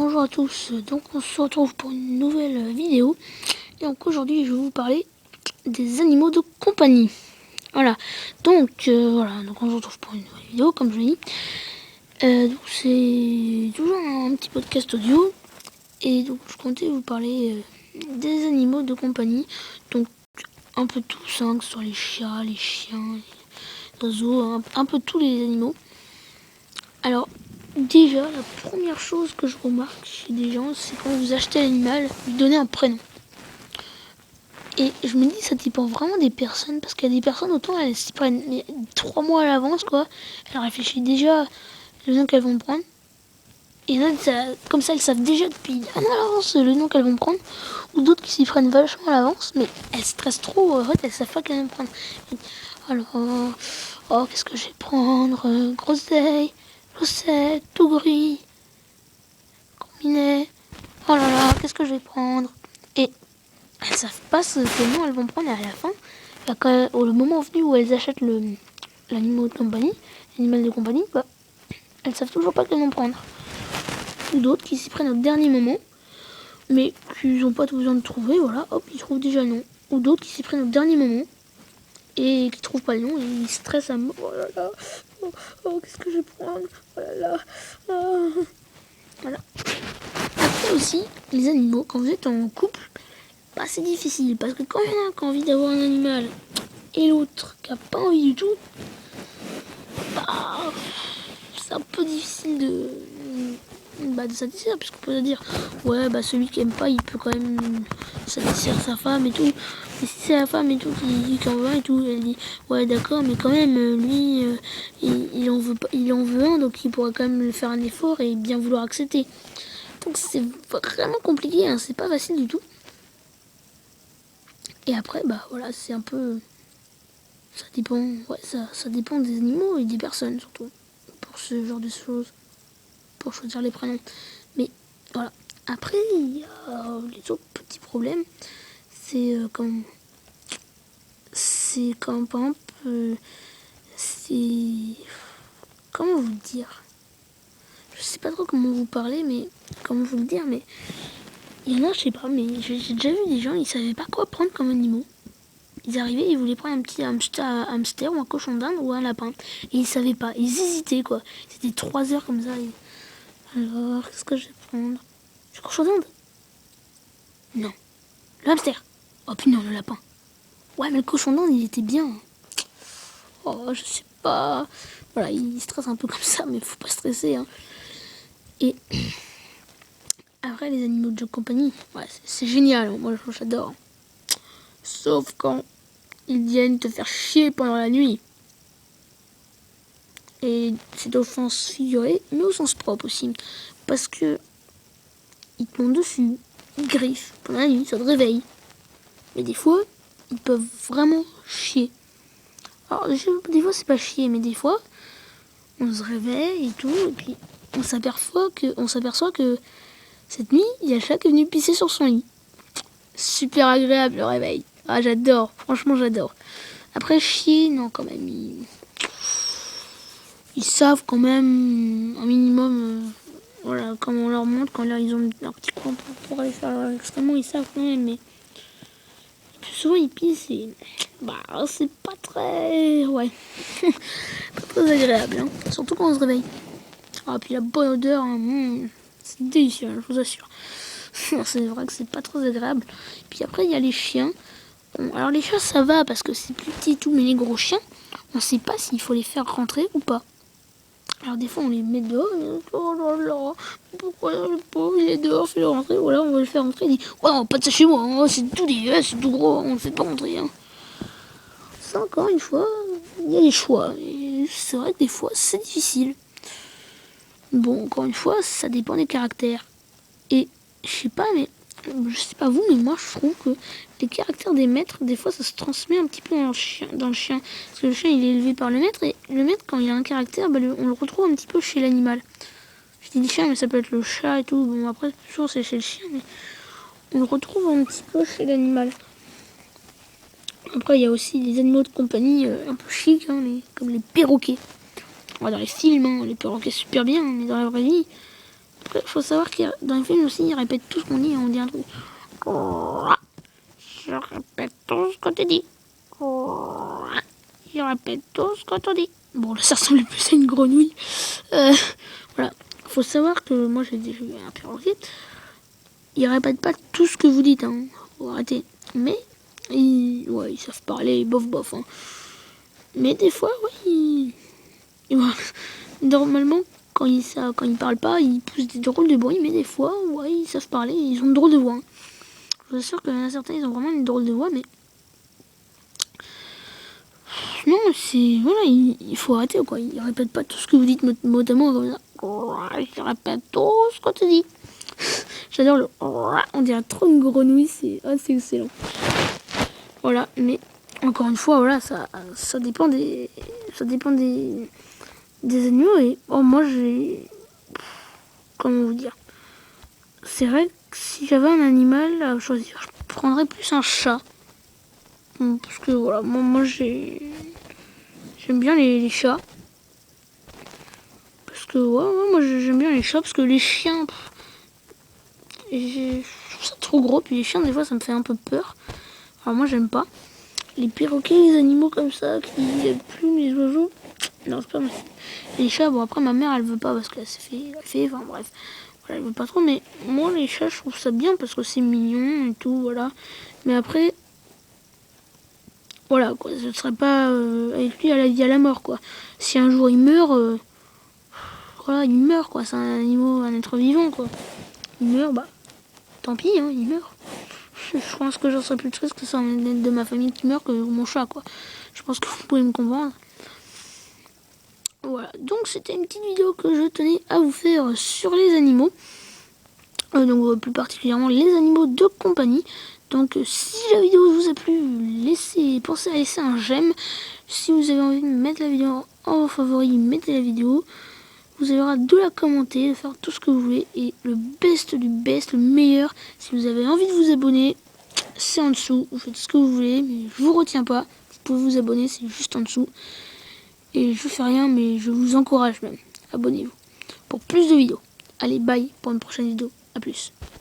bonjour à tous, donc on se retrouve pour une nouvelle vidéo. Et donc aujourd'hui je vais vous parler des animaux de compagnie. Voilà, donc on se retrouve pour une nouvelle vidéo comme je l'ai dit. Donc c'est toujours un petit podcast audio. Et donc je comptais vous parler des animaux de compagnie. Donc un peu tous, hein, que ce soit les chats, les chiens, les oiseaux, un peu tous les animaux. Alors déjà, la première chose que je remarque chez des gens, c'est quand vous achetez l'animal, lui donnez un prénom. Et je me dis, ça dépend vraiment des personnes, parce qu'il y a des personnes, autant elles s'y prennent 3 mois à l'avance, quoi. Elles réfléchissent déjà le nom qu'elles vont prendre. Et il y en a, comme ça, elles savent déjà depuis un an à l'avance le nom qu'elles vont prendre. Ou d'autres qui s'y prennent vachement à l'avance, mais elles stressent trop, en fait, elles savent pas qu'elles vont prendre. Alors, qu'est-ce que je vais prendre? Groseille, Chaussette, tout gris, combiné. Oh là là, qu'est-ce que je vais prendre? Et elles savent pas quel nom elles vont prendre, et à la fin, le moment venu où elles achètent l'animal de compagnie, elles savent toujours pas quel nom prendre. Ou d'autres qui s'y prennent au dernier moment, mais qui n'ont pas tout besoin de trouver, voilà, hop, ils trouvent déjà le nom. Ou d'autres qui s'y prennent au dernier moment et qui trouvent pas le nom et ils stressent à mort. Oh là là, qu'est-ce que je vais prendre? Oh là là, voilà. Après aussi, les animaux, quand vous êtes en couple, c'est difficile, parce que quand il y en a qui a envie d'avoir un animal et l'autre qui n'a pas envie du tout, c'est un peu difficile de satisfaire, puisqu'on peut se dire ouais, celui qui aime pas, il peut quand même satisfaire sa femme et tout. Et si c'est la femme et tout qui en veut un et tout, elle dit ouais d'accord, mais quand même lui il en veut un, donc il pourrait quand même faire un effort et bien vouloir accepter. Donc c'est vraiment compliqué, hein, c'est pas facile du tout. Et après, c'est un peu... Ça dépend, ça dépend des animaux et des personnes, surtout, pour ce genre de choses, pour choisir les prénoms. Mais voilà. Après, il y a les autres petits problèmes. C'est comme, par exemple, comment vous dire? Je sais pas trop comment vous parler, mais... Comment vous le dire, mais... Il y en a, je sais pas, mais j'ai déjà vu des gens, ils savaient pas quoi prendre comme animaux. Ils arrivaient, ils voulaient prendre un petit hamster ou un cochon d'Inde ou un lapin. Et ils savaient pas, ils hésitaient quoi. C'était 3 heures comme ça. Alors, qu'est-ce que je vais prendre? Le cochon d'Inde? Non. Le hamster? Oh puis non, le lapin. Ouais, mais le cochon d'Inde, il était bien. Oh, je sais pas. Voilà, ils stressent un peu comme ça, mais faut pas stresser. Hein. Et après, les animaux de compagnie, c'est génial. Moi, j'adore. Sauf quand ils viennent te faire chier pendant la nuit. Et c'est au sens figuré, mais au sens propre aussi. Parce que ils te montent dessus, ils griffent pendant la nuit, ça te réveille. Mais des fois, ils peuvent vraiment chier. Alors des fois c'est pas chier, mais des fois, on se réveille et tout, et puis on s'aperçoit que cette nuit, il y a un chat qui est venu pisser sur son lit. Super agréable le réveil. Ah j'adore, franchement j'adore. Après chier, non quand même, ils savent quand même un minimum, voilà, comme on leur montre, quand ils ont leur petit coin pour aller faire leur excrément, ils savent quand même, mais plus souvent ils pissent et c'est pas très, pas très agréable, hein. Surtout quand on se réveille. Ah, puis la bonne odeur, hein, c'est délicieux, hein, je vous assure. C'est vrai que c'est pas très agréable. Puis après il y a les chiens. Bon, alors les chats ça va parce que c'est plus petit et tout, mais les gros chiens, on sait pas s'il faut les faire rentrer ou pas. Alors des fois on les met dehors, oh là là, pourquoi le pauvre il est dehors, fais-le rentrer, voilà on va le faire rentrer, il dit ouais non, pas de ça chez moi, hein, c'est tout dégueulasse, c'est tout gros, on le fait pas rentrer. Hein. Ça encore une fois, il y a des choix, et c'est vrai que des fois c'est difficile. Bon, encore une fois, ça dépend des caractères. Et je sais pas, mais je sais pas vous, mais moi je trouve que les caractères des maîtres, des fois ça se transmet un petit peu dans le chien. Parce que le chien il est élevé par le maître, et le maître quand il a un caractère, on le retrouve un petit peu chez l'animal. Je dis le chien, mais ça peut être le chat et tout. Bon après, toujours c'est chez le chien, mais on le retrouve un petit peu chez l'animal. Après il y a aussi des animaux de compagnie un peu chics, hein, comme les perroquets. Dans les films, hein, les perroquets super bien, mais dans la vraie vie, Après, faut savoir que dans les films aussi, ils répètent tout ce qu'on dit et on dit un truc. Je répète tout ce que tu dis. Je répète tout ce que tu dis. Bon, là, ça ressemble plus à une grenouille. Voilà. Faut savoir que moi, j'ai déjà eu un perroquet. Ils répètent pas tout ce que vous dites, hein. Faut arrêter. Mais, ils savent parler, bof, bof, hein. Mais des fois, normalement, quand ils parlent pas, ils poussent des drôles de bruit, mais des fois, ils savent parler, ils ont une drôle de voix, hein. Je suis sûr qu'il y en a certains, ils ont vraiment une drôle de voix, mais non, c'est voilà, il faut arrêter quoi. Ils répètent pas tout ce que vous dites mot à mot comme ça. Ils répètent tout ce que tu dis. J'adore le. On dirait trop une grenouille, c'est excellent. Voilà, mais encore une fois, voilà, ça dépend des animaux et moi j'ai, comment vous dire, c'est vrai que si j'avais un animal à choisir, je prendrais plus un chat. Parce que voilà, moi j'aime bien les chats. Parce que moi j'aime bien les chats parce que les chiens, je trouve ça trop gros. Puis les chiens des fois ça me fait un peu peur. Alors moi j'aime pas. Les perroquets, les animaux comme ça, qui plument, les oiseaux. Non, c'est pas moi. Les chats, bon après ma mère elle veut pas parce qu'elle s'est fait, enfin bref. Voilà, elle veut pas trop, mais moi les chats je trouve ça bien parce que c'est mignon et tout, voilà. Mais après, voilà quoi, ce serait pas avec lui à la vie à la mort quoi. Si un jour il meurt, voilà, il meurt quoi, c'est un animal, un être vivant quoi. Il meurt, bah tant pis, hein, il meurt. Je pense que j'en serais plus triste que ça de ma famille qui meurt que mon chat quoi. Je pense que vous pouvez me comprendre. Voilà, donc c'était une petite vidéo que je tenais à vous faire sur les animaux. Donc plus particulièrement les animaux de compagnie. Donc si la vidéo vous a plu, pensez à laisser un j'aime. Si vous avez envie de mettre la vidéo en favori, mettez la vidéo. Vous avez le droit de la commenter, de faire tout ce que vous voulez. Et le best du best, le meilleur, si vous avez envie de vous abonner, c'est en dessous. Vous faites ce que vous voulez, mais je vous retiens pas. Vous pouvez vous abonner, c'est juste en dessous. Et je fais rien, mais je vous encourage même. Abonnez-vous pour plus de vidéos. Allez, bye pour une prochaine vidéo. A plus.